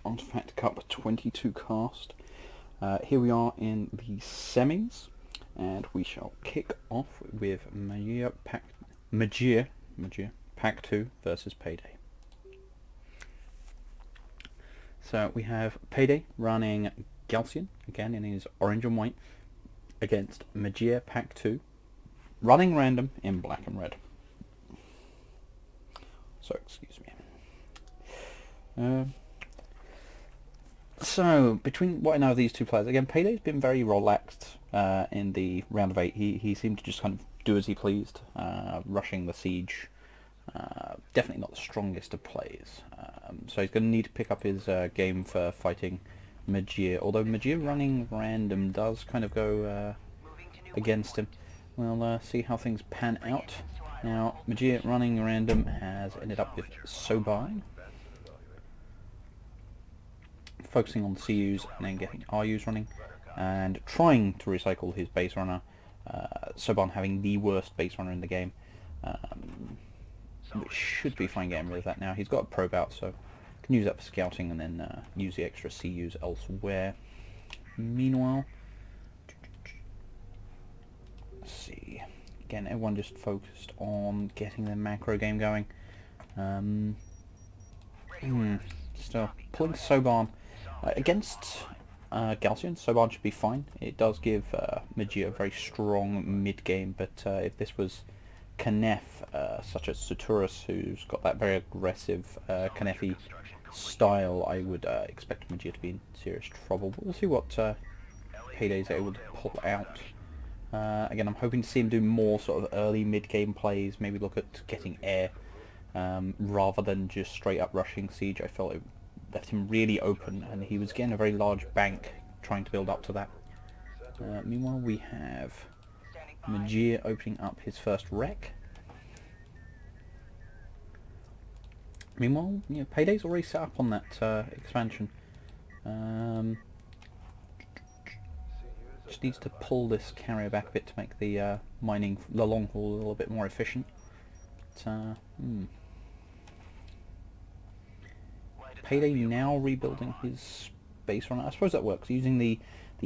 Artifact Cup 22 cast. Here we are in the semis, and we shall kick off with Magia Pack 2 versus Payday. So we have Payday running Galcian, again in his orange and white, against Magia Pack 2, running random in black and red. So, excuse me. So, between what I know of these two players, again, Payday's been very relaxed in the round of 8. He seemed to just kind of do as he pleased, rushing the siege. Definitely not the strongest of plays. So he's going to need to pick up his game for fighting Magia, although Magia running random does kind of go against him. We'll see how things pan out. Now, Magia running random has ended up with Soban, focusing on CUs and then getting RUs running, and trying to recycle his base runner. Soban having the worst base runner in the game, which should be fine getting rid of that now. He's got a probe out, so can use that for scouting and then use the extra CUs elsewhere. Meanwhile, let's see. Again, everyone just focused on getting the macro game going. Still pulling Soban against Galcian. Soban should be fine. It does give Magia a very strong mid game, but if this was Knef, such as Saturus, who's got that very aggressive Kneffy style, I would expect Magia to be in serious trouble. But we'll see what Payday's able to pull out. Again, I'm hoping to see him do more sort of early mid-game plays, maybe look at getting air, rather than just straight up rushing siege. I felt it left him really open, and he was getting a very large bank trying to build up to that. Meanwhile, we have Magia opening up his first wreck. Meanwhile, Payday's already set up on that expansion. Just needs to pull this carrier back a bit to make the mining, the long haul, a little bit more efficient. But, Payday now rebuilding his base runner. I suppose that works, using the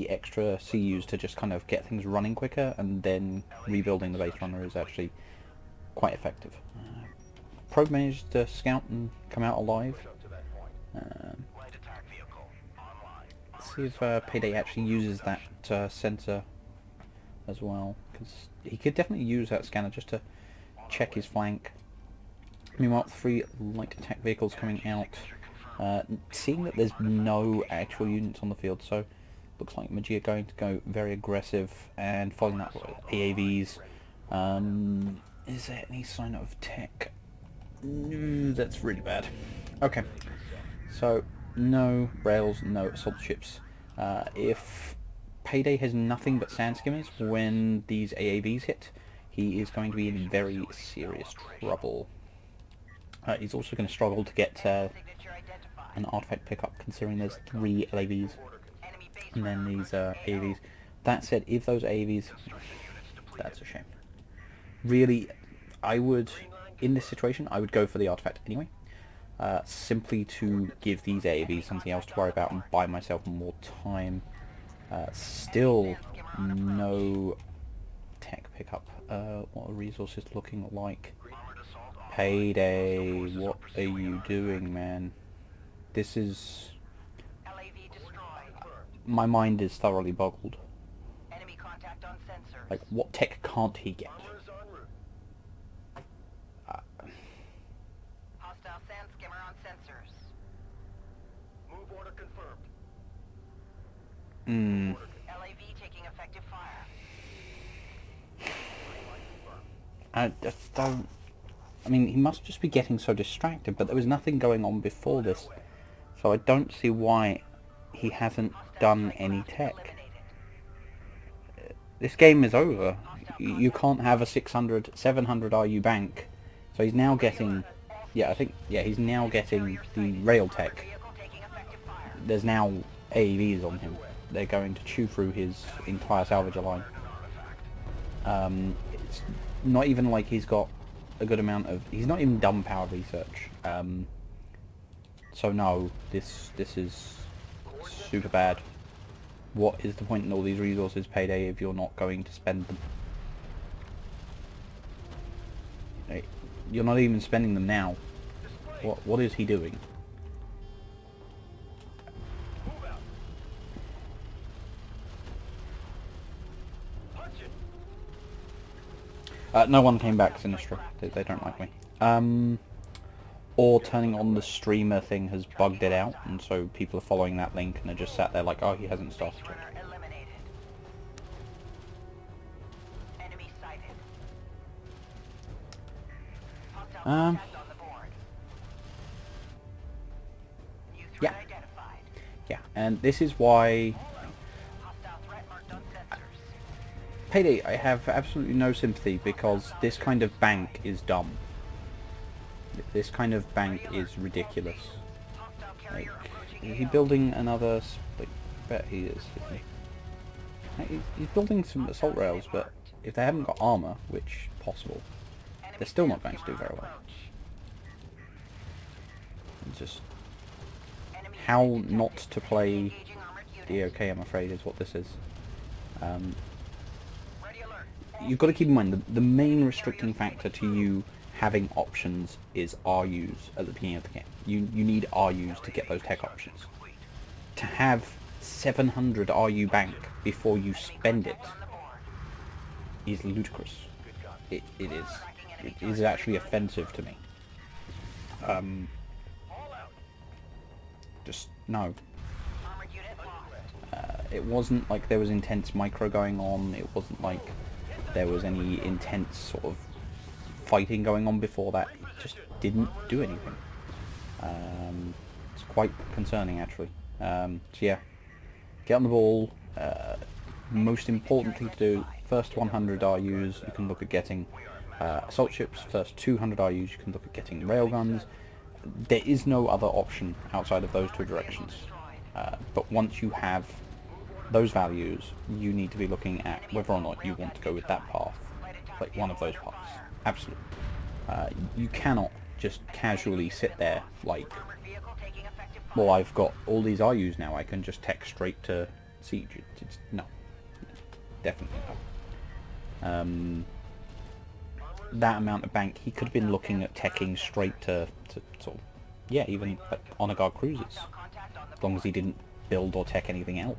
extra CUs to just kind of get things running quicker, and then rebuilding the base runner is actually quite effective. Probe managed to scout and come out alive. Let's see if Payday actually uses that sensor as well, because he could definitely use that scanner just to check his flank. Meanwhile, 3 light attack vehicles coming out. Seeing that there's no actual units on the field, so looks like Magia going to go very aggressive and following that with AAVs. Is there any sign of tech? No, that's really bad. Okay, so no rails, no assault ships. If Payday has nothing but sand skimmers when these AAVs hit, he is going to be in very serious trouble. He's also going to struggle to get an artifact pickup, considering there's 3 LAVs and then these AAVs. That said, if those AAVs, that's a shame. Really, I would, in this situation, I would go for the artifact anyway, simply to give these AAVs something else to worry about and buy myself more time. Still no tech pickup. What are resources looking like? Payday, what are you doing, man? This is... my mind is thoroughly boggled. Like, what tech can't he get? Hostile sand skimmer on sensors. Move order confirmed. LAV taking effective fire. I just don't... I mean, he must just be getting so distracted, but there was nothing going on before this, so I don't see why he hasn't done any tech. This game is over. You can't have a 600, 700 RU bank, so he's now getting... he's now getting the rail tech. There's now AAVs on him. They're going to chew through his entire salvager line. It's not even like he's got a good amount of... he's not even done power research. So no, this is super bad. What is the point in all these resources, Payday, if you're not going to spend them? You're not even spending them now. What is he doing? No one came back, Sinistra. They don't like me. Or turning on the streamer thing has bugged it out, and so people are following that link and are just sat there like, oh, he hasn't started yet. Runner eliminated. Enemy sighted. Hostile contact on the board. New threat Yeah. identified. Yeah, and this is why Hostile threat marked on sensors. Payday, I have absolutely no sympathy, because this kind of bank is dumb. This kind of bank is ridiculous. Hostile Like, carrier approaching is he AO. building another... Like, I bet he is, isn't he? Like, he's building some assault rails, but if they haven't got armor, which possible, Enemy they're still not jammer going to do very well. approach. It's just Enemy how unit not detected. to play Engaging armored unit. DOK, I'm afraid, is what this is. Ready alert. You've got to keep in mind the main restricting factor to you having options is RUs at the beginning of the game. You need RUs to get those tech options. To have 700 RU bank before you spend it On the board. is ludicrous. It is. It is actually offensive to me. Just no. Armored unit lost. It wasn't like there was intense micro going on. It wasn't like there was any intense sort of fighting going on before that. It just didn't do anything. It's quite concerning, actually. So yeah, get on the ball. Most important thing to do, first 100 RUs you can look at getting assault ships, first 200 RUs you can look at getting railguns. There is no other option outside of those two directions. But once you have those values, you need to be looking at whether or not you want to go with that path, like one of those paths. Absolutely. You cannot just casually sit there like, Armored vehicle taking effective fire. well, I've got all these RUs now, I can just tech straight to siege. No. Definitely not. That amount of bank, he could have been looking at teching straight to sort of, yeah, even like honor guard cruisers, Contact on the as long as he didn't build or tech anything else.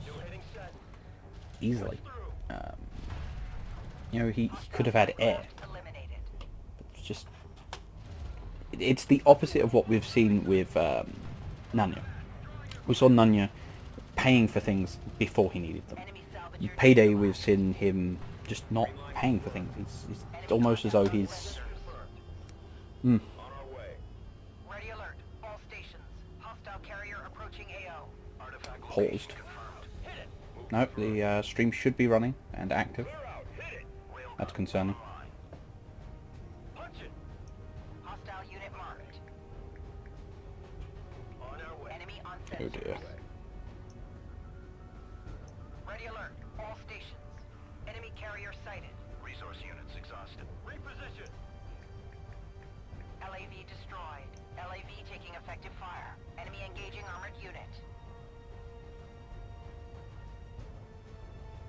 Easily. You know, he could have had air. eliminated. It's just, it's the opposite of what we've seen with Nanya. We saw Nanya paying for things before he needed them. Enemy salvage Payday, we've seen him just not paying for things. It's almost as though he's... Ready alert. All stations. Hostile carrier approaching AO. Artifact paused. No, the stream should be running and active. That's concerning. Hostile unit marked. Enemy on Oh sensor. dear. Ready alert. All stations. Enemy carrier sighted. Resource units exhausted. Reposition. LAV destroyed. LAV taking effective fire. Enemy engaging armored unit.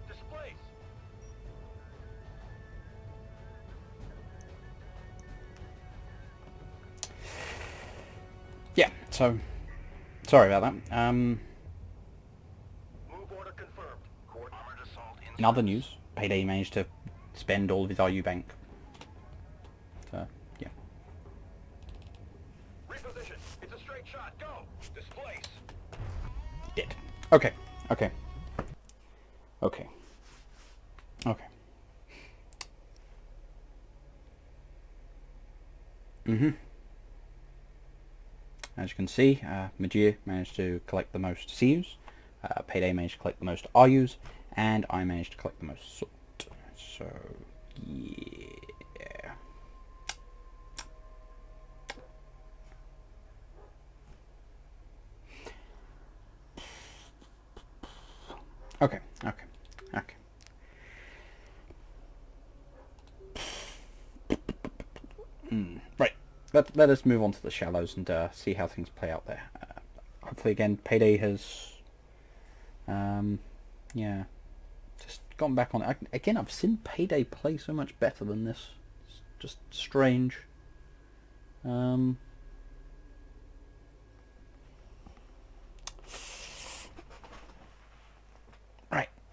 Displace. Yeah, so... Sorry about that. Move order confirmed. Court armored assault in. In other news, Payday managed to spend all of his RU bank. So, yeah. Reposition. It's a straight shot. Go. Displace. Did. Okay, okay. Okay. Okay. As you can see, Majir managed to collect the most CUs, Payday managed to collect the most RUs, and I managed to collect the most salt. So, yeah. Okay, okay, okay. Right, let us move on to the shallows and see how things play out there. thankfully again, Payday has, yeah, just gone back on it. Again, I've seen Payday play so much better than this. It's just strange. Right,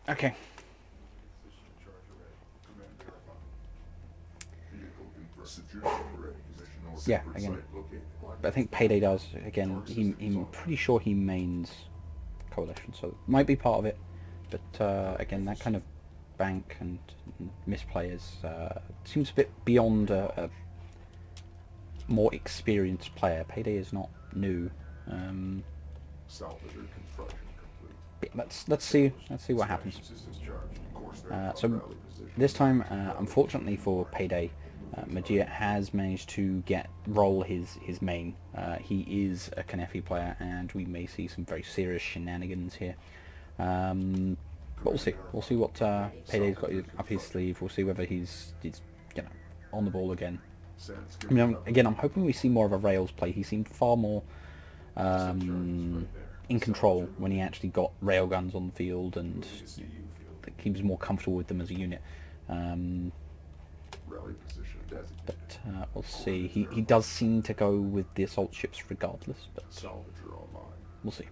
okay. Yeah, again, but I think Payday does, again, I'm pretty sure he mains Coalition, so it might be part of it, but again, that kind of bank and misplay is, seems a bit beyond a more experienced player. Payday is not new. Let's see what happens. So this time, unfortunately for Payday, Magia has managed to roll his main. He is a Kanefi player, and we may see some very serious shenanigans here. But we'll see. We'll see what Payday's got up his sleeve. We'll see whether he's on the ball again. I mean, again, I'm hoping we see more of a Rails play. He seemed far more in control when he actually got railguns on the field, and he was more comfortable with them as a unit. But we'll see. He does seem to go with the assault ships regardless, but we'll see.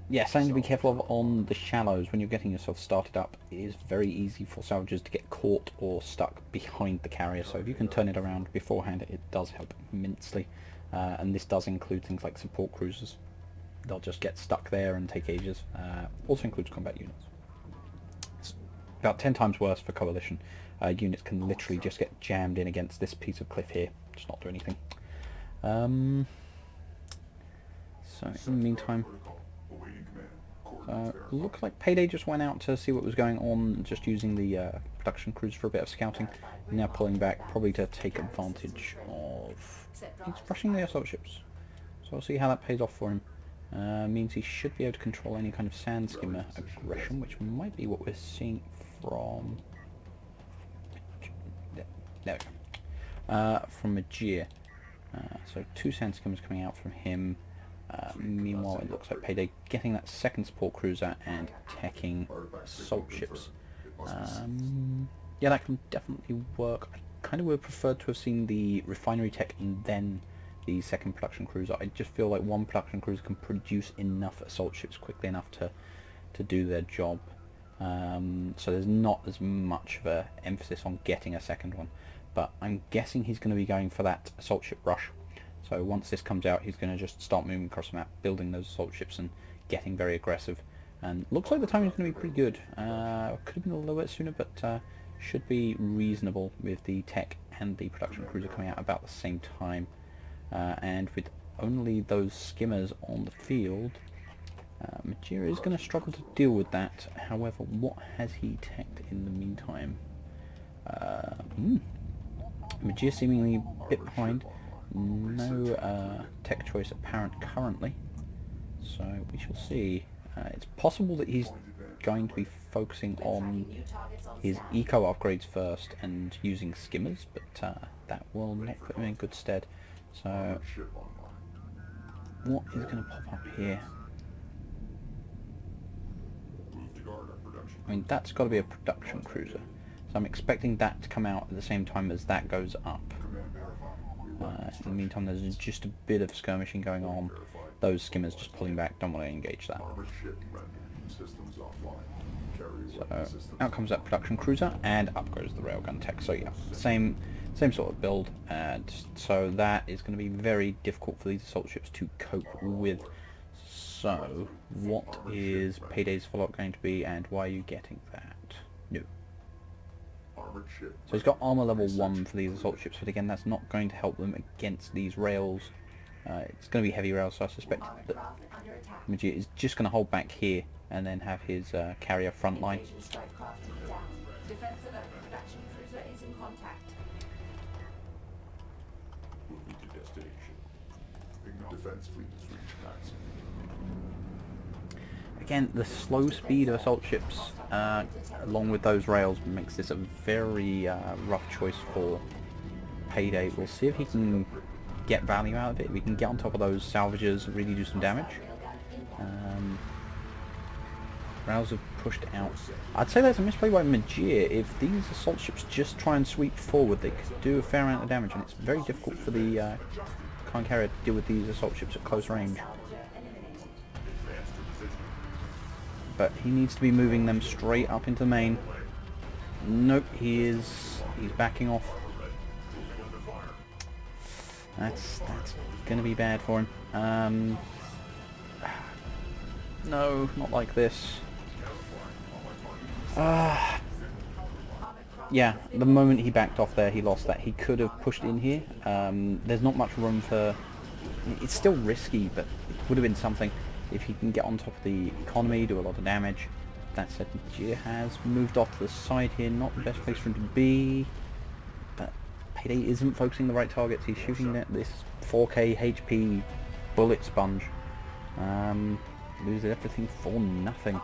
Yeah, something to be careful of on the shallows when you're getting yourself started up. It is very easy for salvagers to get caught or stuck behind the carrier, so if you can turn it around beforehand, it does help immensely. And this does include things like support cruisers. They'll just get stuck there and take ages. Also includes combat units. It's about 10 times worse for Coalition. Units can literally just get jammed in against this piece of cliff here, just not do anything. So in the meantime, looks like Payday just went out to see what was going on, just using the production crews for a bit of scouting. Now pulling back, probably to take advantage of... He's brushing the assault ships, so we'll see how that pays off for him. Means he should be able to control any kind of sand skimmer aggression, which might be what we're seeing from... There we go. From Magia. So 2 sand skimmers coming out from him. Meanwhile, it looks like Payday getting that second support cruiser and attacking assault ships. Yeah, that can definitely work. I kind of would have preferred to have seen the refinery tech and then the second production cruiser. I just feel like one production cruiser can produce enough assault ships quickly enough to do their job. So there's not as much of an emphasis on getting a second one. But I'm guessing he's going to be going for that assault ship rush. So once this comes out, he's going to just start moving across the map, building those assault ships and getting very aggressive. And looks like the timing's going to be pretty good. Could have been a little bit sooner, but should be reasonable with the tech and the production cruiser coming out about the same time. And with only those skimmers on the field, Magia is going to struggle to deal with that. However, what has he teched in the meantime? Magia seemingly a bit behind. No tech choice apparent currently, so we shall see. It's possible that he's going to be focusing on his eco upgrades first and using skimmers, but that will not put him in good stead. So what is going to pop up here? I mean, that's got to be a production cruiser, so I'm expecting that to come out at the same time as that goes up. In the meantime, there's just a bit of skirmishing going on. Those skimmers just pulling back, don't want to engage that. So out comes that production cruiser, and up goes the railgun tech. So yeah, same sort of build, and so that is going to be very difficult for these assault ships to cope with. So what is Payday's follow-up going to be, and why are you getting that? No. So he's got armor level 1 for these assault ships, but again, that's not going to help them against these rails. It's going to be heavy rails, so I suspect that Magia is just going to hold back here and then have his carrier front line. Again, the slow speed of assault ships, along with those rails, makes this a very rough choice for Payday. We'll see if he can get value out of it, if he can get on top of those salvagers and really do some damage. Rails have pushed out. I'd say that's a misplay by Magir. If these assault ships just try and sweep forward, they could do a fair amount of damage, and it's very difficult for the Khan carrier to deal with these assault ships at close range. But he needs to be moving them straight up into the main. Nope, he's backing off. That's gonna be bad for him. No, not like this. Yeah, the moment he backed off there, he lost that. He could have pushed in here. There's not much room for... It's still risky, but it would have been something if he can get on top of the economy, do a lot of damage. That said, Magir has moved off to the side here. Not the best place for him to be. But Payday isn't focusing the right targets. He's shooting at this 4k HP bullet sponge. Loses everything for nothing.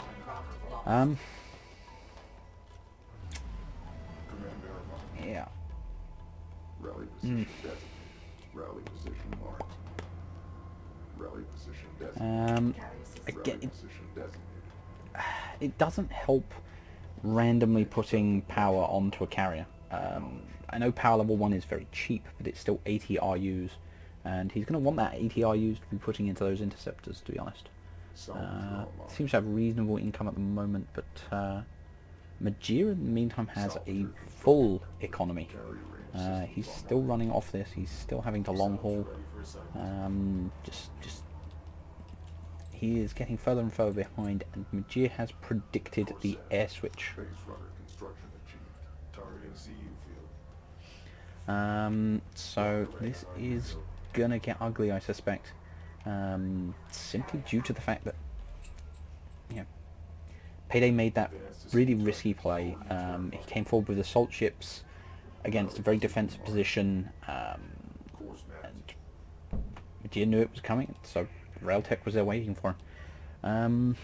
Yeah. Rally position designated. Rally position marked. Rally position designated. Again, Rally position designated. it doesn't help randomly putting power onto a carrier. I know power level 1 is very cheap, but it's still 80 RUs, and he's going to want that 80 RUs to be putting into those interceptors, to be honest. Seems to have reasonable income at the moment, but Magir in the meantime has a full economy. He's still running off this. He's still having to long haul. He is getting further and further behind, and Magir has predicted the air switch. Base rudder construction achieved. Targeting CU field. So this is gonna get ugly, I suspect. Simply due to the fact that, you know, Payday made that really risky play. He came forward with assault ships against a very defensive position, and Magir knew it was coming, so Railtech was there waiting for him.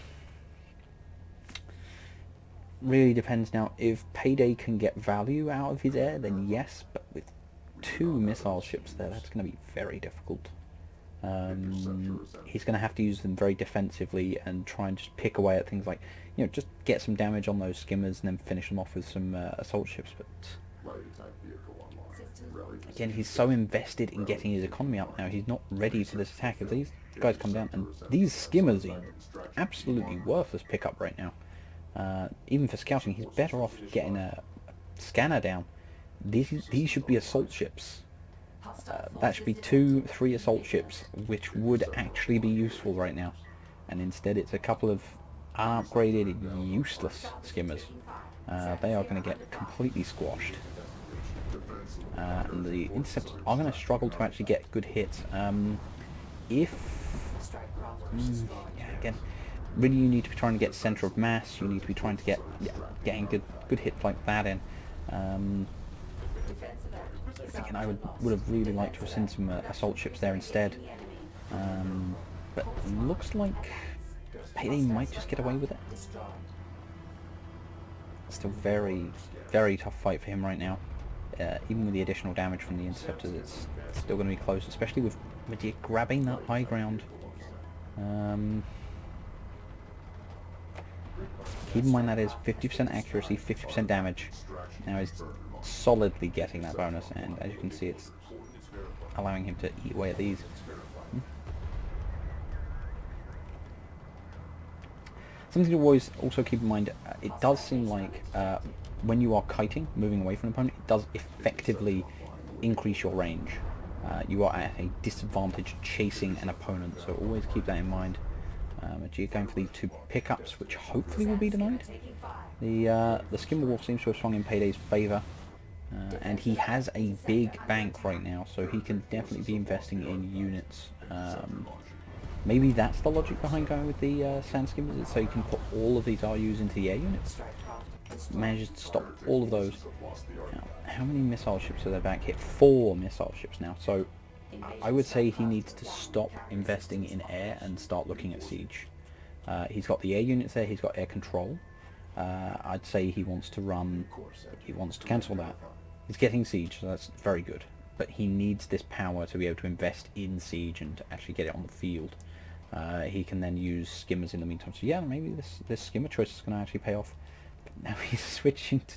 Really depends now. If Payday can get value out of his air, then yes, but with 2 missile ships there, that's going to be very difficult. He's going to have to use them very defensively and try and just pick away at things like, you know, just get some damage on those skimmers and then finish them off with some assault ships. But again, he's so invested in getting his economy up now, he's not ready for this attack. If these guys come down, and these skimmers are absolutely worthless pickup right now. Even for scouting, he's better off getting a scanner down. These should be assault ships. That should be 2-3 assault ships, which would actually be useful right now. And instead it's a couple of unupgraded, useless skimmers. They are going to get completely squashed. And the interceptors are going to struggle to actually get good hits. Yeah, again, really you need to be trying to get center of mass. You need to be trying to get getting good hits like that in. Again, I would have really liked to have seen some assault ships there instead. But looks like Payday might just get away with it. Still very, very tough fight for him right now. Even with the additional damage from the interceptors, it's still going to be close, especially with Magir grabbing that high ground. Keep in mind that is 50% accuracy, 50% damage. Now he's solidly getting that bonus, and as you can see, it's allowing him to eat away at these. Something to always also keep in mind, it does seem like when you are kiting, moving away from an opponent, it does effectively increase your range. You are at a disadvantage chasing an opponent, so always keep that in mind. Magir going for these 2 pickups, which hopefully will be denied. The Skimmer Wolf seems to have swung in Payday's favour, and he has a big bank right now, so he can definitely be investing in units. Maybe that's the logic behind going with the Sand Skimmers, is so you can put all of these RUs into the air units. Manages to stop all of those. Now, how many missile ships are there back here? 4 missile ships now, so I would say he needs to stop investing in air and start looking at siege. He's got the air units there, he's got air control. I'd say he wants to cancel that. He's getting siege, so that's very good. but he needs this power to be able to invest in siege and to actually get it on the field. He can then use skimmers in the meantime. So yeah, maybe this skimmer choice is going to actually pay off. But now he's switching to...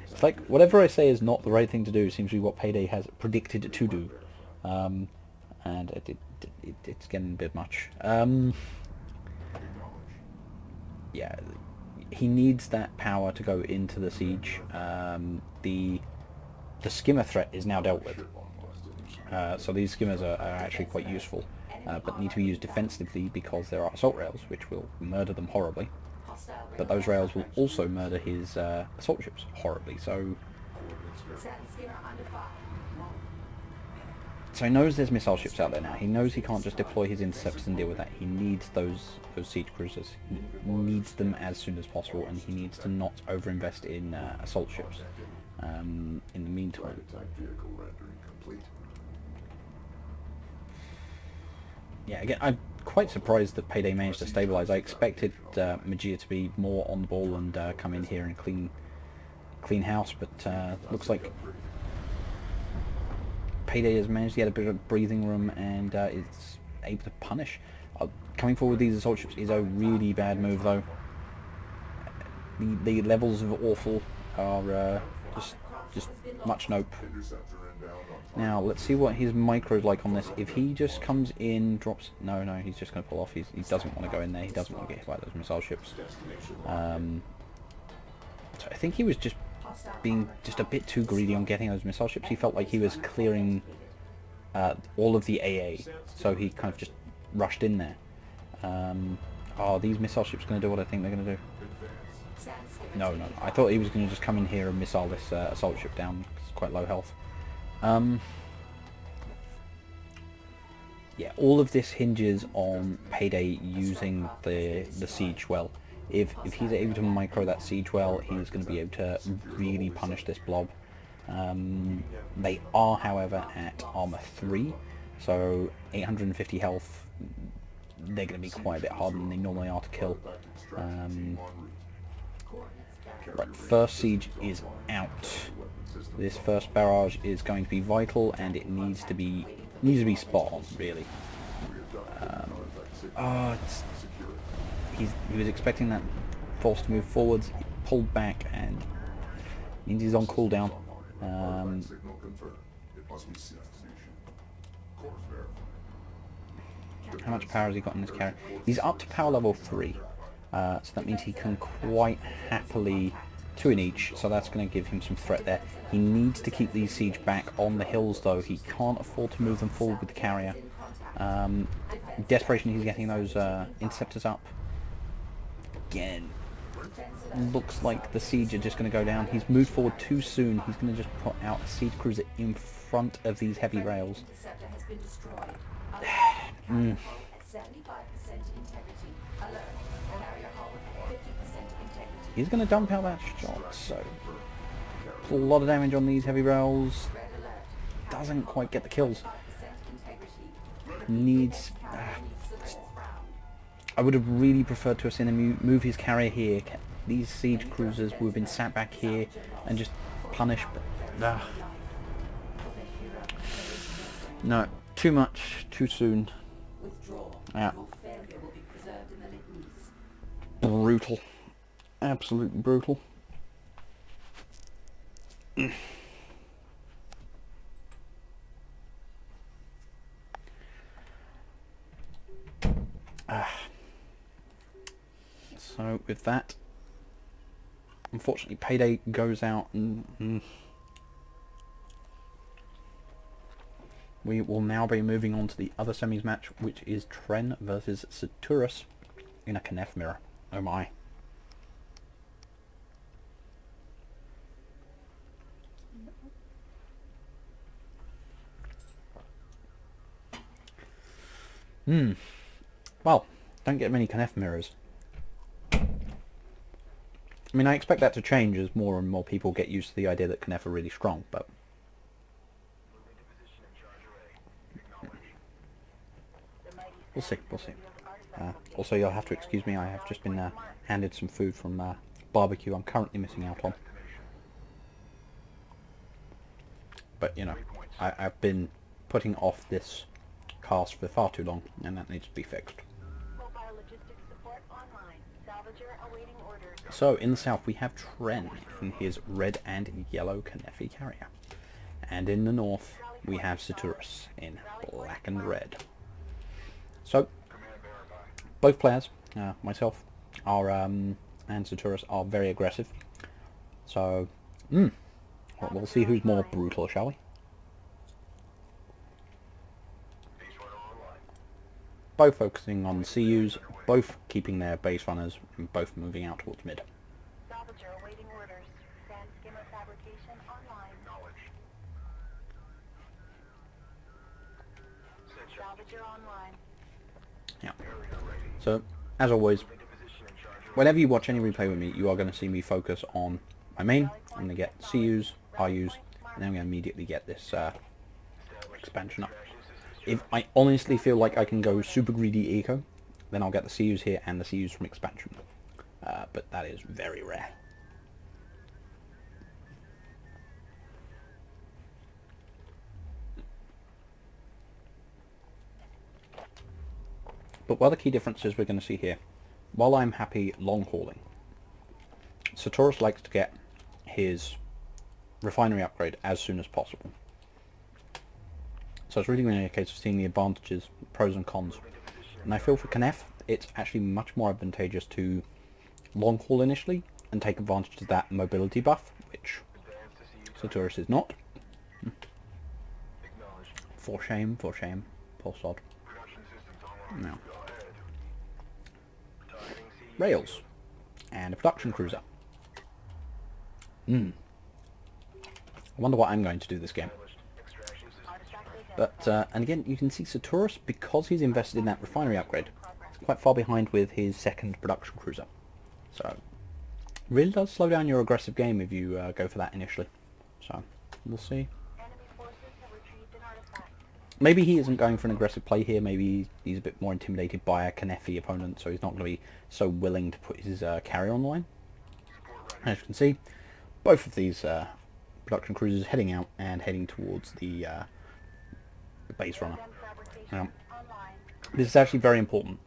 It's like, whatever I say is not the right thing to do seems to be what Payday has predicted to do. And it's getting a bit much. Yeah, he needs that power to go into the siege. The skimmer threat is now dealt with. So these skimmers are actually quite useful, but need to be used defensively because there are assault rails, which will murder them horribly. But those rails will also murder his assault ships horribly, so he knows there's missile ships out there now. He knows he can't just deploy his interceptors and deal with that. He needs those siege cruisers. He needs them as soon as possible, and he needs to not overinvest in assault ships in the meantime. Yeah, again, I'm quite surprised that Payday managed to stabilise. I expected Magia to be more on the ball and come in here and clean house, but looks like Payday has managed to get a bit of breathing room and is able to punish. Coming forward with these assault ships is a really bad move, though. The levels of awful are just much nope. Now, let's see what his micro's like on this. If he just comes in, drops... No, he's just going to pull off. He doesn't want to go in there. He doesn't want to get hit by those missile ships. So I think he was just being just a bit too greedy on getting those missile ships. He felt like he was clearing all of the AA, so he kind of just rushed in there. Are these missile ships going to do what I think they're going to do? No. I thought he was going to just come in here and missile this assault ship down. It's quite low health. Yeah, all of this hinges on Payday using the siege well. If he's able to micro that siege well, he's going to be able to really punish this blob. They are, however, at armor 3, so 850 health. They're going to be quite a bit harder than they normally are to kill. Right, first siege is out. This first barrage is going to be vital, and it needs to be spot on, really. He was expecting that force to move forwards. He pulled back, and means he's on cooldown. How much power has he got in this carrier? He's up to power level 3, so that means he can quite happily 2 in each, so that's going to give him some threat there. He needs to keep these siege back on the hills, though. He can't afford to move them forward with the carrier. Desperation, he's getting those interceptors up. Again, looks like the siege are just going to go down. He's moved forward too soon. He's going to just put out a siege cruiser in front of these heavy rails. He's going to dump out that shot, so a lot of damage on these heavy rails. Doesn't quite get the kills. Needs... I would have really preferred to have seen him move his carrier here. These siege cruisers would have been sat back here and just punished, but... No, too much, too soon. Yeah. Brutal. Absolutely brutal. So with that, unfortunately, Payday goes out, and we will now be moving on to the other semis match, which is Tren versus Saturus in a K'Nef mirror. Oh my. Well, don't get many K'Nef mirrors. I mean, I expect that to change as more and more people get used to the idea that K'Nef are really strong, but... We'll see, we'll see. Also, you'll have to excuse me, I have just been handed some food from barbecue I'm currently missing out on. But, you know, I've been putting off this cast for far too long, and that needs to be fixed. Mobile logistics support online. Salvager awaiting orders. So, in the south we have Tren in his red and yellow Knefi carrier. And in the north we have Saturus in black and red. So, both players, myself and Saturus, are very aggressive. So, well, we'll see who's more brutal, shall we? Both focusing on CUs, both keeping their base runners, and both moving out towards mid. Salvager awaiting orders. Sand skimmer fabrication online. Salvager online. Yeah. So, as always, whenever you watch any replay with me, you are going to see me focus on my main. I'm going to get CUs, RUs, and then I'm going to immediately get this expansion up. If I honestly feel like I can go super greedy eco, then I'll get the CUs here and the CUs from expansion. But that is very rare. But one of the key differences we're going to see here, while I'm happy long hauling, Saturus likes to get his refinery upgrade as soon as possible. So it's really going to be a case of seeing the advantages, pros and cons. And I feel for Knef, it's actually much more advantageous to long haul initially and take advantage of that mobility buff, which Saturus is not. For shame, poor sod. Now, rails and a production cruiser. I wonder what I'm going to do this game. But, and again, you can see Saturus, because he's invested in that refinery upgrade, is quite far behind with his second production cruiser. So, really does slow down your aggressive game if you go for that initially. So, we'll see. Enemy forces have retrieved an artifact. Maybe he isn't going for an aggressive play here. Maybe he's a bit more intimidated by a Knefi opponent, so he's not going to be so willing to put his carrier on the line. As you can see, both of these production cruisers heading out and heading towards the base runner. Now, this is actually very important.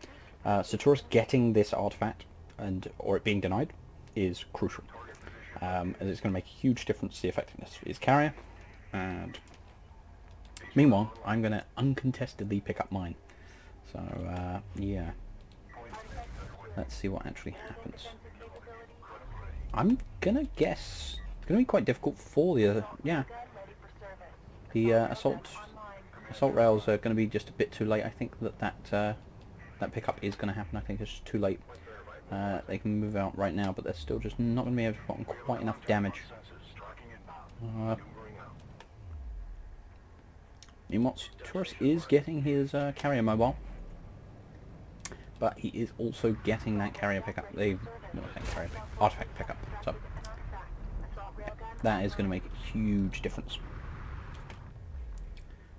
Saturus getting this artifact or it being denied is crucial, as it's going to make a huge difference to the effectiveness of his carrier. And meanwhile, I'm going to uncontestedly pick up mine. So yeah, let's see what actually happens. I'm gonna guess it's going to be quite difficult for the assault rails are going to be just a bit too late. I think that pickup is going to happen. I think it's just too late. They can move out right now, but they're still just not going to be able to put on quite enough damage. Meanwhile, Saturus is getting his carrier mobile, but he is also getting that carrier pickup. Artifact pickup. So that is going to make a huge difference.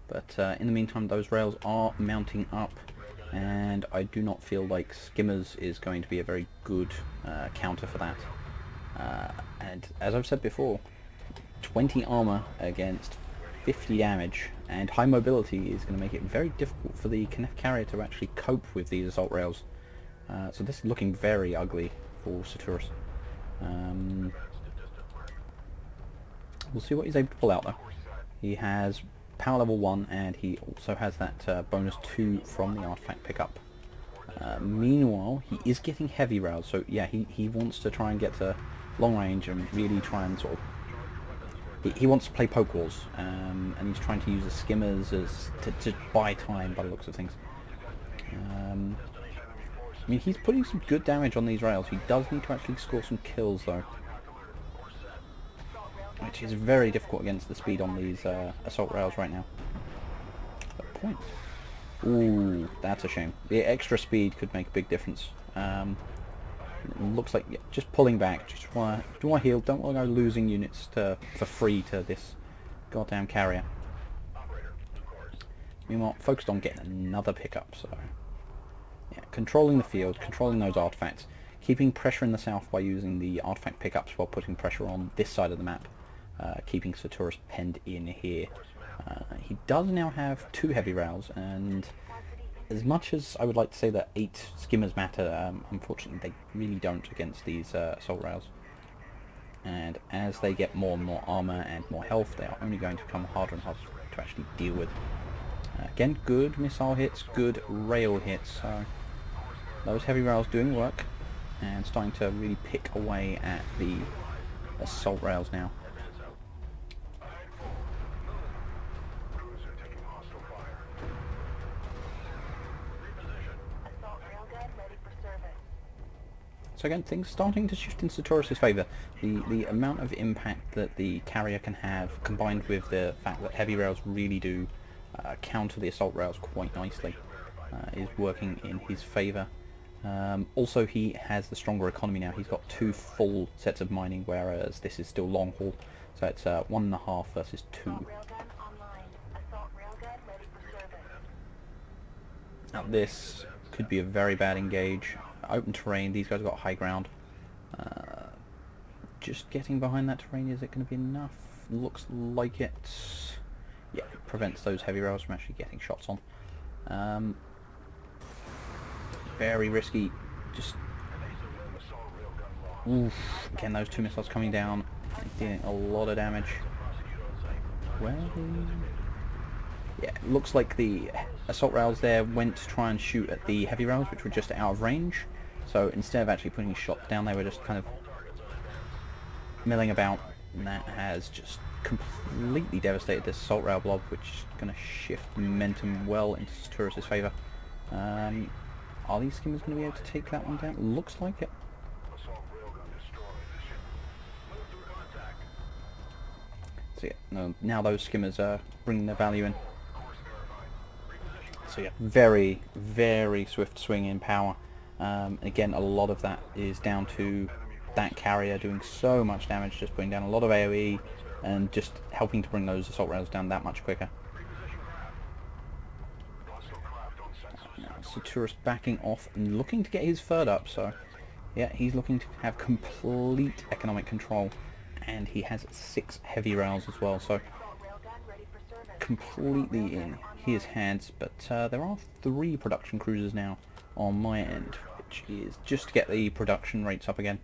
But in the meantime, those rails are mounting up, and I do not feel like Skimmers is going to be a very good counter for that. And as I've said before, 20 armor against 50 damage and high mobility is going to make it very difficult for the Knef carrier to actually cope with these assault rails. So this is looking very ugly for Saturus. We'll see what he's able to pull out though. He has power level 1 and he also has that bonus 2 from the artifact pickup. Meanwhile, he is getting heavy rails, so yeah, he wants to try and get to long range and really try and sort of... He wants to play poke wars, and he's trying to use the skimmers to buy time by the looks of things. I mean, he's putting some good damage on these rails. He does need to actually score some kills though, which is very difficult against the speed on these assault rails right now. But points. Ooh, that's a shame. The extra speed could make a big difference. Looks like just pulling back. Just want to heal. Don't want to go losing units for free to this goddamn carrier. Meanwhile, focused on getting another pickup. So yeah, controlling the field, controlling those artifacts, keeping pressure in the south by using the artifact pickups while putting pressure on this side of the map, keeping Saturus penned in here. He does now have 2 heavy rails, and as much as I would like to say that 8 skimmers matter, unfortunately they really don't against these assault rails. And as they get more and more armor and more health, they are only going to become harder and harder to actually deal with. Again, good missile hits, good rail hits, so those heavy rails doing work and starting to really pick away at the assault rails now. Assault railgun ready for service. So again, things starting to shift in Sartorius' favour. The amount of impact that the carrier can have, combined with the fact that heavy rails really do counter the assault rails quite nicely, is working in his favour. Also, he has the stronger economy now. He's got 2 full sets of mining, whereas this is still long haul. So it's 1.5 versus 2. Assault railgun online. Assault railgun ready for service. Now this could be a very bad engage. Open terrain, these guys have got high ground. Just getting behind that terrain, is it going to be enough? Looks like it. Yeah, it prevents those heavy rails from actually getting shots on. Very risky. Just... Oof. Again, those 2 missiles coming down, dealing a lot of damage. Where are they? Yeah, it looks like the assault rails there went to try and shoot at the heavy rails, which were just out of range. So instead of actually putting shots down, they were just kind of milling about, and that has just completely devastated this assault rail blob, which is going to shift momentum well into Sartorius' favour. Are these skimmers going to be able to take that one down? Looks like it. So yeah, now those skimmers are bringing their value in. So yeah, very, very swift swing in power. Again, a lot of that is down to that carrier doing so much damage, just putting down a lot of AoE and just helping to bring those assault rails down that much quicker. Now Sartorius backing off and looking to get his third up, so yeah, he's looking to have complete economic control, and he has 6 heavy rails as well, so Assault railgun ready for service. completely in his hands. But there are 3 production cruisers now on my end, which is just to get the production rates up again,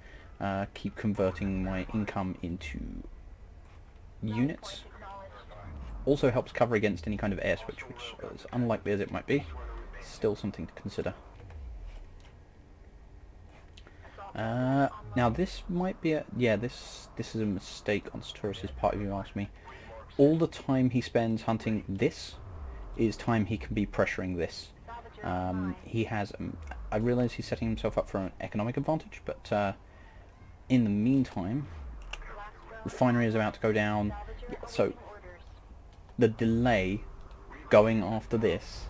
keep converting my income into units. Also helps cover against any kind of air switch, which, as unlikely as it might be, still something to consider. Now this might be a... yeah, this is a mistake on Sartorius' part, if you ask me. All the time he spends hunting this is time he can be pressuring this. He has... I realise he's setting himself up for an economic advantage, but in the meantime, refinery is about to go down, so the delay going after this,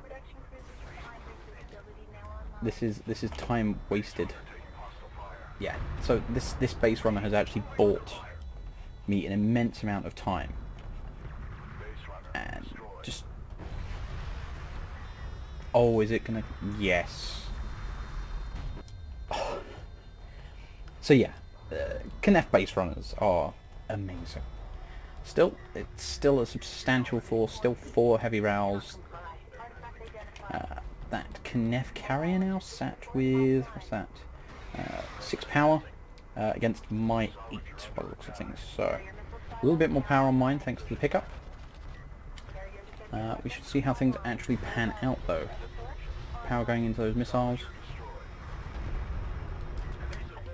Production cruisers refinery facility now online. this is time wasted. Yeah, so this base runner has actually bought me an immense amount of time, and just... oh, is it gonna... yes. So yeah, Knaef base runners are amazing. Still, it's still a substantial force, still 4 heavy rails. That Knaef carrier now sat with, what's that, 6 power against my 8 by the looks of things. So a little bit more power on mine thanks to the pickup. We should see how things actually pan out though. Power going into those missiles.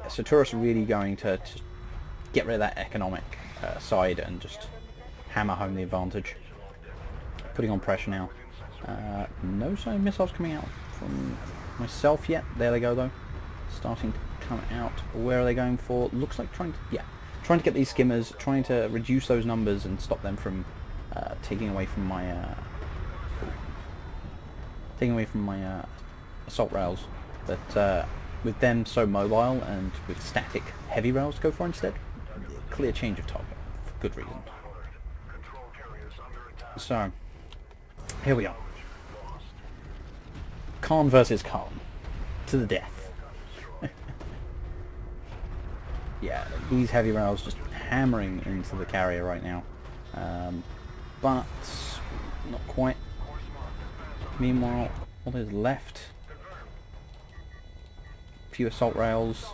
Sartorius really going to get rid of that economic side and just hammer home the advantage. Putting on pressure now. No sign of missiles coming out from myself yet. There they go though. Starting to come out. Where are they going for? Looks like trying to get these skimmers, trying to reduce those numbers and stop them from taking away from my assault rails. But with them so mobile and with static heavy rails to go for instead, clear change of target for good reason. So here we are. Khan versus Khan. To the death. Yeah, these heavy rails just hammering into the carrier right now. But not quite. Meanwhile, all there's left, a few assault rails.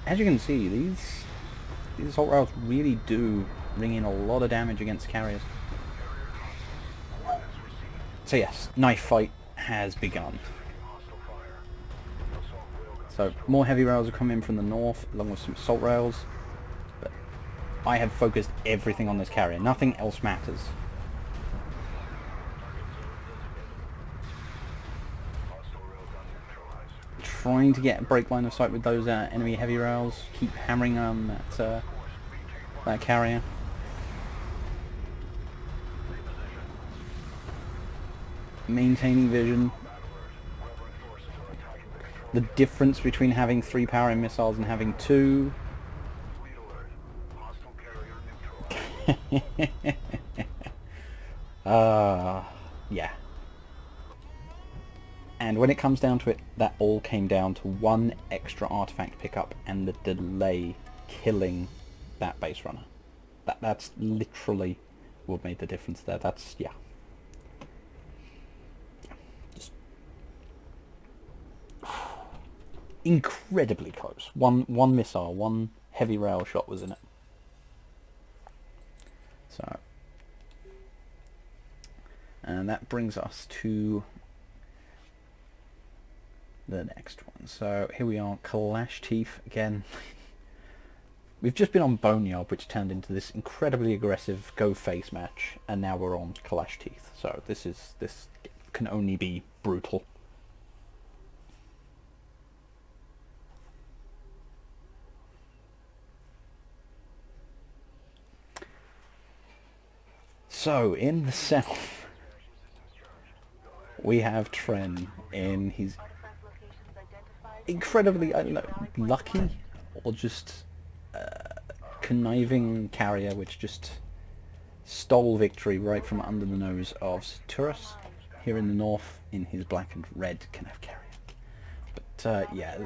As you can see, these assault rails really do ring in a lot of damage against carriers. So yes, knife fight has begun. So more heavy rails are coming from the north, along with some assault rails. But I have focused everything on this carrier. Nothing else matters. Trying to get a break line of sight with those enemy heavy rails. Keep hammering on that carrier. Maintaining vision. The difference between having 3 powering missiles and having 2. Yeah. And when it comes down to it, that all came down to one extra artifact pickup and the delay killing that base runner. That's literally what made the difference there. That's, yeah. Just incredibly close. One missile, one heavy rail shot was in it. So, and that brings us to the next one. So here we are, Kalash Teeth again. We've just been on Boneyard, which turned into this incredibly aggressive go face match, and now we're on Kalash Teeth. So this can only be brutal. So in the south, we have Tren in his incredibly, I don't know, lucky or just conniving carrier, which just stole victory right from under the nose of Saturus here in the north in his black and red Kenneth carrier. But yeah,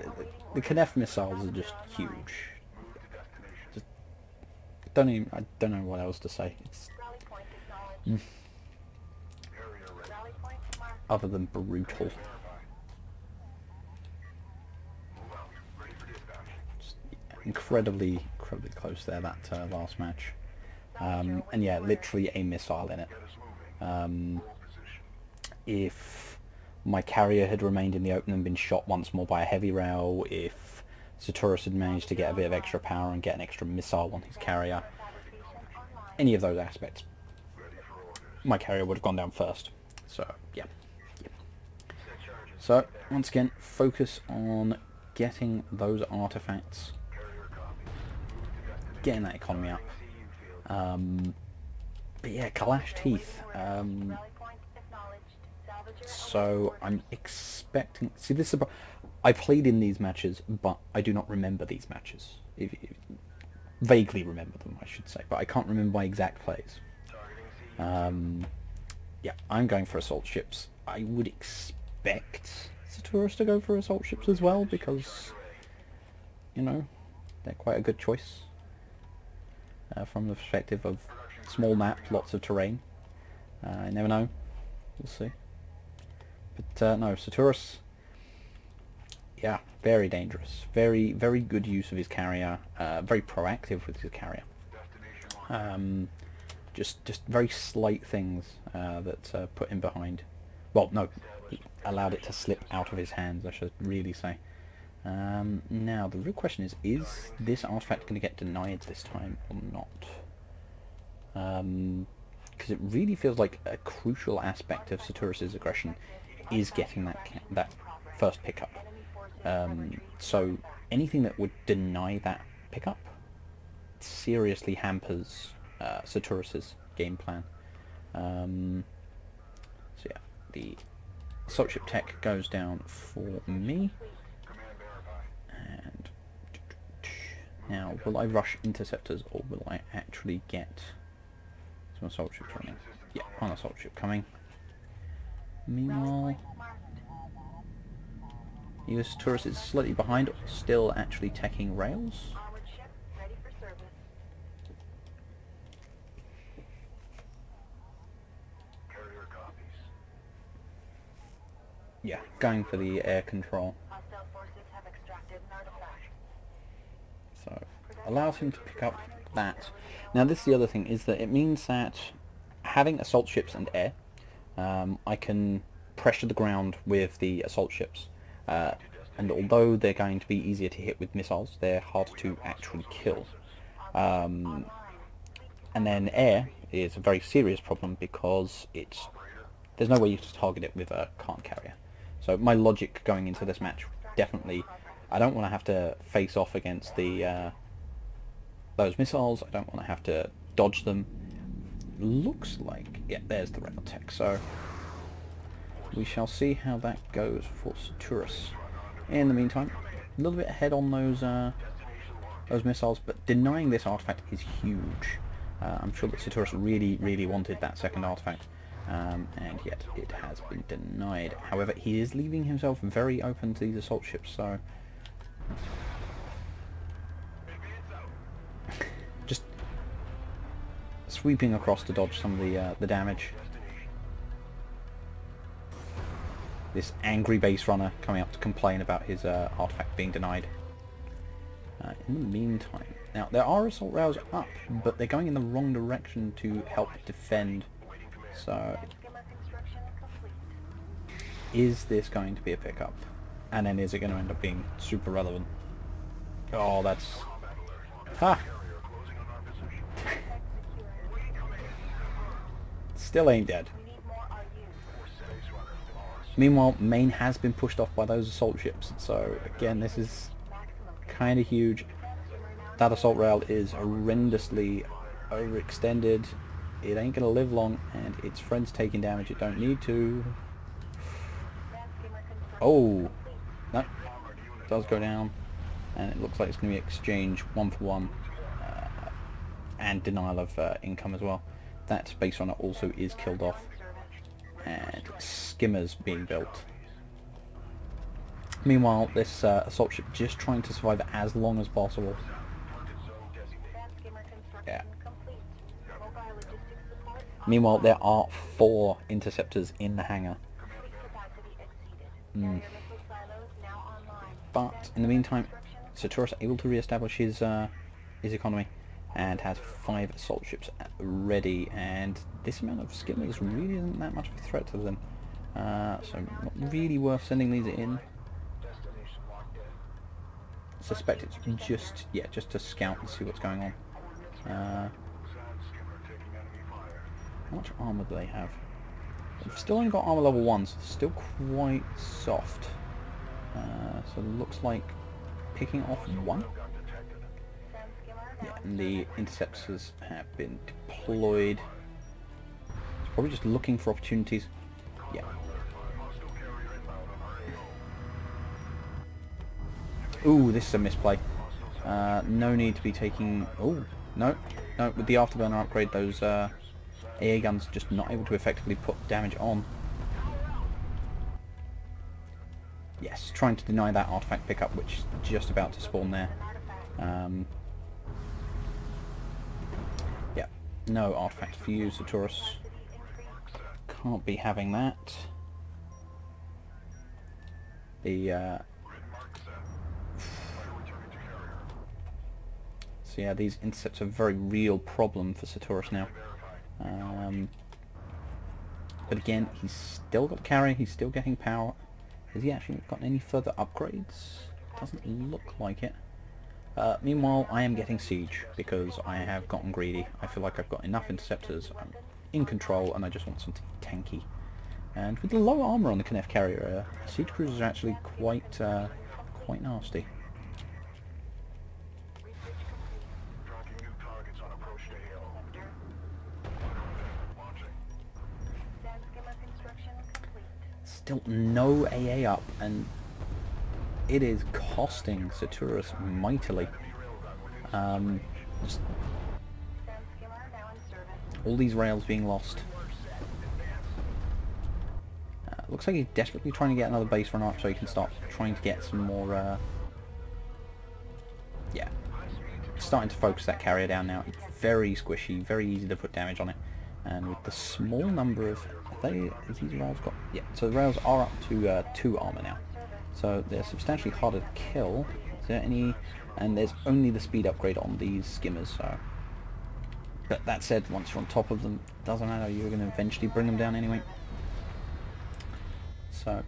the Kenneth missiles are just huge. Just I don't know what else to say. It's other than brutal. Just, yeah, incredibly close there, that last match. And yeah, literally a missile in it. If my carrier had remained in the open and been shot once more by a heavy rail, if Saturus had managed to get a bit of extra power and get an extra missile on his carrier, any of those aspects, my carrier would have gone down first. So yeah. So once again, focus on getting those artifacts, getting that economy up. But yeah, Kalash Teeth. So I'm expecting. See, this is I played in these matches, but I do not remember these matches. Vaguely remember them, I should say, but I can't remember my exact plays. Yeah, I'm going for assault ships. I would expect Saturus to go for assault ships as well, because, you know, they're quite a good choice from the perspective of small map, lots of terrain. I never know. We'll see. But no, Saturus, yeah, very dangerous. Very good use of his carrier. Very proactive with his carrier. Just very slight things that put him behind. Well, no, allowed it to slip out of his hands, I should really say. Now, the real question is this artifact going to get denied this time or not? Because it really feels like a crucial aspect of Saturus' aggression is getting that first pickup. So anything that would deny that pickup seriously hampers Saturus' game plan. So yeah, the assault ship tech goes down for me. And now, will I rush interceptors or will I actually get some assault ships running? Yeah, one assault ship coming. Meanwhile, US Saturus is slightly behind, still actually teching rails. yeah, going for the air control. Hostile forces have extracted an artifact. So allows him to pick up that. Now this is the other thing, is that it means that having assault ships and air, I can pressure the ground with the assault ships. And although they're going to be easier to hit with missiles, they're harder to actually kill. And then air is a very serious problem because there's no way you can target it with a CAR carrier. So my logic going into this match, definitely, I don't want to have to face off against the those missiles. I don't want to have to dodge them. Looks like, yeah, there's the rail tech. So we shall see how that goes for Saturus. In the meantime, a little bit ahead on those missiles, but denying this artifact is huge. I'm sure that Saturus really, really wanted that second artifact, and yet it has been denied. However, he is leaving himself very open to these assault ships, so just sweeping across to dodge some of the damage. This angry base runner coming up to complain about his artifact being denied. In the meantime, now there are assault rails up, but they're going in the wrong direction to help defend. So, is this going to be a pickup? And then is it going to end up being super relevant? Oh, that's... Ha! Still ain't dead. Meanwhile, Maine has been pushed off by those assault ships, so again, this is kind of huge. That assault rail is horrendously overextended. It ain't gonna live long, and its friend's taking damage it don't need to. Oh, no, does go down, and it looks like it's gonna be exchange 1-for-1, and denial of income as well. That base runner also is killed off, and skimmers being built. Meanwhile, this assault ship just trying to survive as long as possible. Yeah. Meanwhile, there are 4 interceptors in the hangar. But in the meantime, Saturus able to re-establish his economy, and has 5 assault ships ready, and this amount of skimmers really isn't that much of a threat to them. So not really worth sending these in. Suspect it's just to scout and see what's going on. How much armor do they have? They've still only got armor level 1, so it's still quite soft. So it looks like picking off 1. Yeah, and the interceptors have been deployed. It's probably just looking for opportunities. Yeah. Ooh, this is a misplay. No need to be taking... Oh, no. No, with the afterburner upgrade, those AA guns just not able to effectively put damage on. Yes, trying to deny that artifact pickup, which is just about to spawn there. Yeah, no artifact for you, Saturus. Can't be having that. The so yeah, these intercepts are a very real problem for Saturus now. But again, he's still got carry, he's still getting power. Has he actually got any further upgrades? Doesn't look like it. Meanwhile, I am getting siege because I have gotten greedy. I feel like I've got enough interceptors, I'm in control, and I just want something tanky. And with the low armor on the Kniff carrier, siege cruisers are actually quite nasty. Still no AA up, and it is costing Saturus mightily. Just all these rails being lost. Looks like he's desperately trying to get another base run up so he can start trying to get some more... yeah, starting to focus that carrier down now. It's very squishy, very easy to put damage on it. And with the small number of... Have these rails got... Yeah, so the rails are up to 2 armor now. So they're substantially harder to kill. Is there any... And there's only the speed upgrade on these skimmers, so... But that said, once you're on top of them, doesn't matter, you're going to eventually bring them down anyway. So...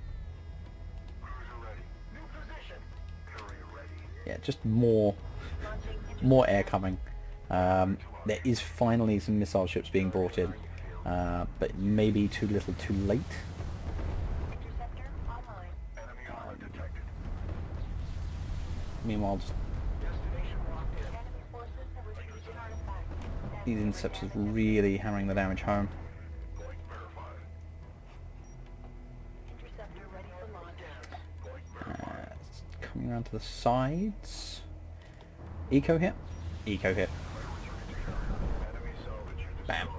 Yeah, just more air coming. There is finally some missile ships being brought in, but maybe too little too late. Interceptor online. Meanwhile, just Enemy forces have retrieved an artifact. these interceptors really hammering the damage home. Interceptor ready for launch. Coming around to the sides. Eco hit. Eco hit. Bam.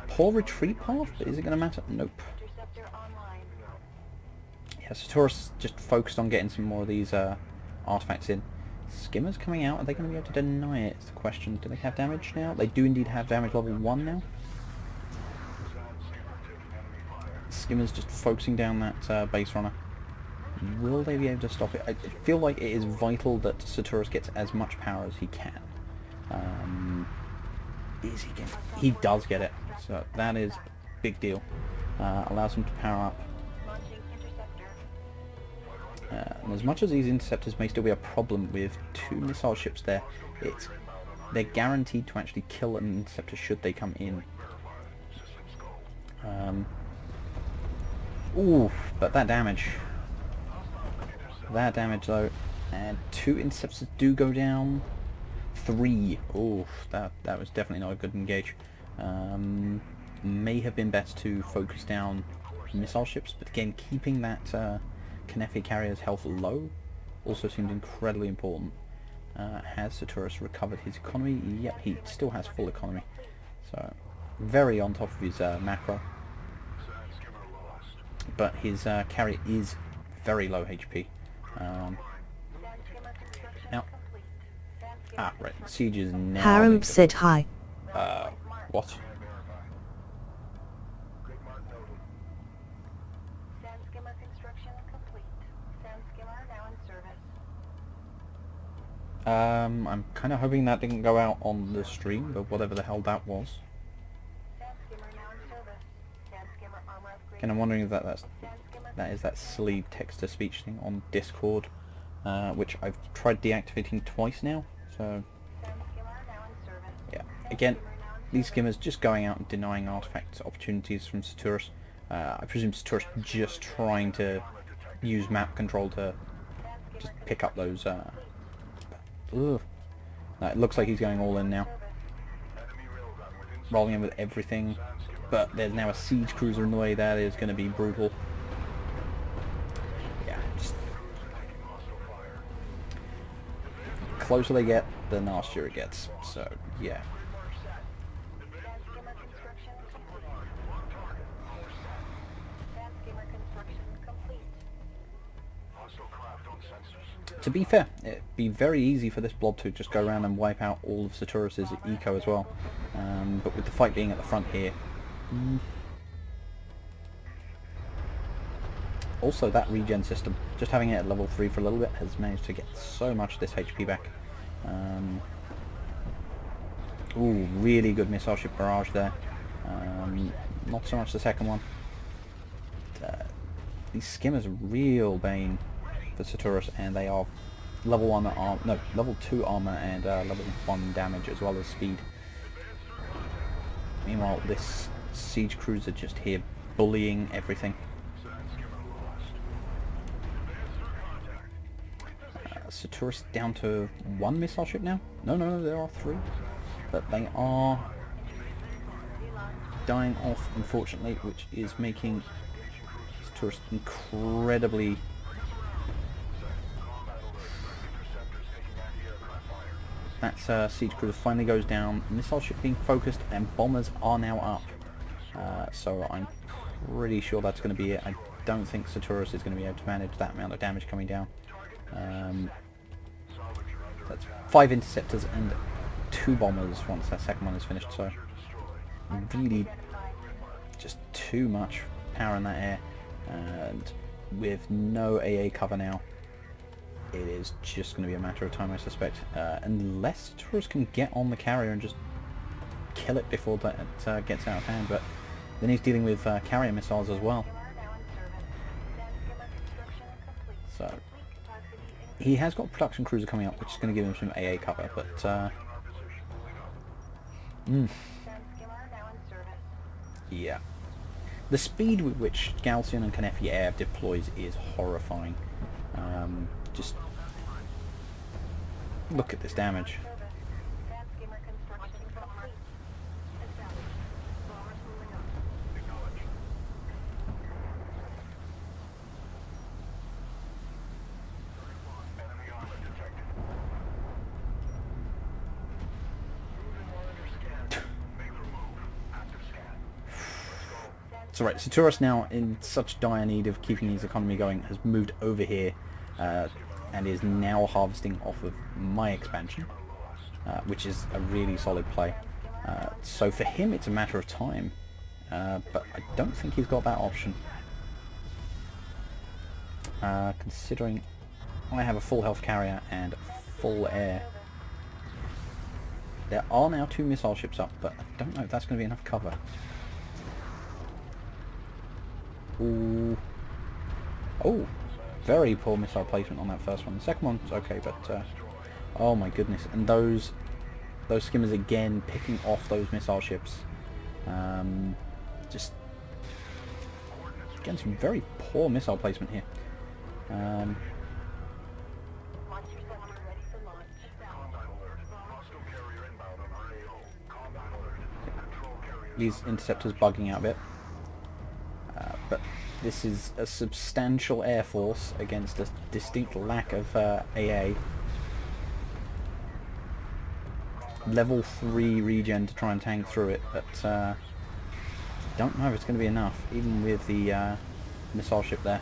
Poor retreat path, but is it going to matter? Nope. Interceptor online. Yeah, Saturas just focused on getting some more of these artifacts in. Skimmers coming out, are they going to be able to deny it? Is the question. Do they have damage now? They do indeed have damage level 1 now. Skimmers just focusing down that base runner. Will they be able to stop it? I feel like it is vital that Saturas gets as much power as he can. Is he getting... He does get it, so that is a big deal. Allows him to power up. Launching interceptor. And as much as these interceptors may still be a problem with 2 missile ships there, they're guaranteed to actually kill an interceptor should they come in. Ooh, but that damage. That damage though, and 2 interceptors do go down. 3. Ooh, that was definitely not a good engage. May have been better to focus down missile ships, but again, keeping that Knefi carrier's health low also seemed incredibly important. Has Saturas recovered his economy? Yep, he still has full economy. So, very on top of his macro. But his carrier is very low HP. Sand skimmer construction Now, complete. Sand skimmer right, siege is now... Harem said hi. What? Sand skimmer construction complete. Sand skimmer now in service. I'm kind of hoping that didn't go out on the stream, but whatever the hell that was. Sand skimmer now in service. Sand skimmer armor upgrade. And I'm wondering if Sand skimmer that is that silly text-to-speech thing on Discord, which I've tried deactivating twice now. So Sand skimmer now in service. yeah, Sand again, skimmer now in these service. skimmers just going out and denying artifact opportunities from Saturas. I presume Saturas just trying to use map control to just pick up those. Ugh. No, it looks like he's going all in now, rolling in with everything. But there's now a siege cruiser in the way. That is going to be brutal. Yeah, just closer they get, the nastier it gets. So yeah. Sand skimmer construction complete. Sand skimmer construction complete. To be fair, it'd be very easy for this blob to just go around and wipe out all of Saturus' eco as well. But with the fight being at the front here... Also, that regen system, just having it at level 3 for a little bit, has managed to get so much of this HP back. Ooh, really good missile ship barrage there. Not so much the second one. These skimmers are real bane for Saturas, and they are level 1 armor, no, level 2 armor and level 1 damage as well as speed. Meanwhile, this siege cruiser just here bullying everything. Saturas down to 1 missile ship now? No, there are 3. But they are dying off, unfortunately, which is making Saturas incredibly... That siege cruiser finally goes down, missile ship being focused, and bombers are now up. So I'm pretty sure that's going to be it. I don't think Saturas is going to be able to manage that amount of damage coming down. That's 5 interceptors and 2 bombers once that second one is finished, so really just too much power in that air, and with no AA cover now, it is just going to be a matter of time, I suspect, unless Taurus can get on the carrier and just kill it before that gets out of hand. But then he's dealing with carrier missiles as well, so he has got production cruiser coming up, which is going to give him some AA cover, but yeah, the speed with which Galcian and Kanefi Air deploys is horrifying. Just look at this damage. So right, so Taurus, now in such dire need of keeping his economy going, has moved over here and is now harvesting off of my expansion, which is a really solid play. So for him it's a matter of time, but I don't think he's got that option. Considering I have a full health carrier and full air. There are now 2 missile ships up, but I don't know if that's going to be enough cover. Ooh. Oh, very poor missile placement on that first one. The second one's okay, but oh my goodness! And those skimmers again picking off those missile ships. Just again some very poor missile placement here. These interceptors bugging out a bit. But this is a substantial air force against a distinct lack of AA. Level 3 regen to try and tank through it, but don't know if it's going to be enough, even with the missile ship there.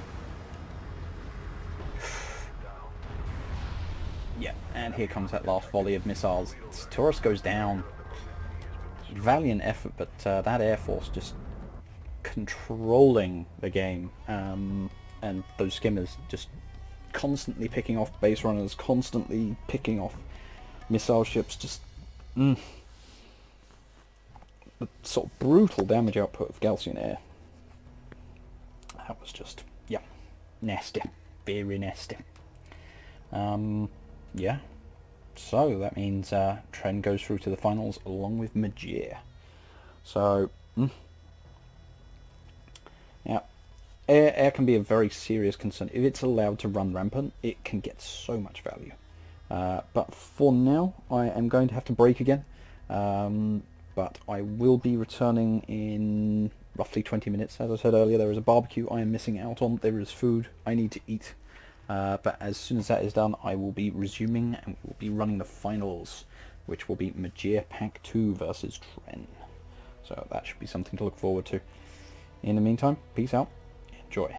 Yeah, and here comes that last volley of missiles. Taurus goes down. Valiant effort, but that air force just controlling the game, and those skimmers just constantly picking off base runners, constantly picking off missile ships. Just the sort of brutal damage output of Galcian Air. That was just, yeah, nasty, very nasty. Yeah, so that means Tren goes through to the finals along with Magear. So yeah, air can be a very serious concern. If it's allowed to run rampant, it can get so much value. But for now, I am going to have to break again. But I will be returning in roughly 20 minutes. As I said earlier, there is a barbecue I am missing out on. There is food I need to eat. But as soon as that is done, I will be resuming and we'll be running the finals, which will be Magear Pack 2 versus Tren. So that should be something to look forward to. In the meantime, peace out, enjoy.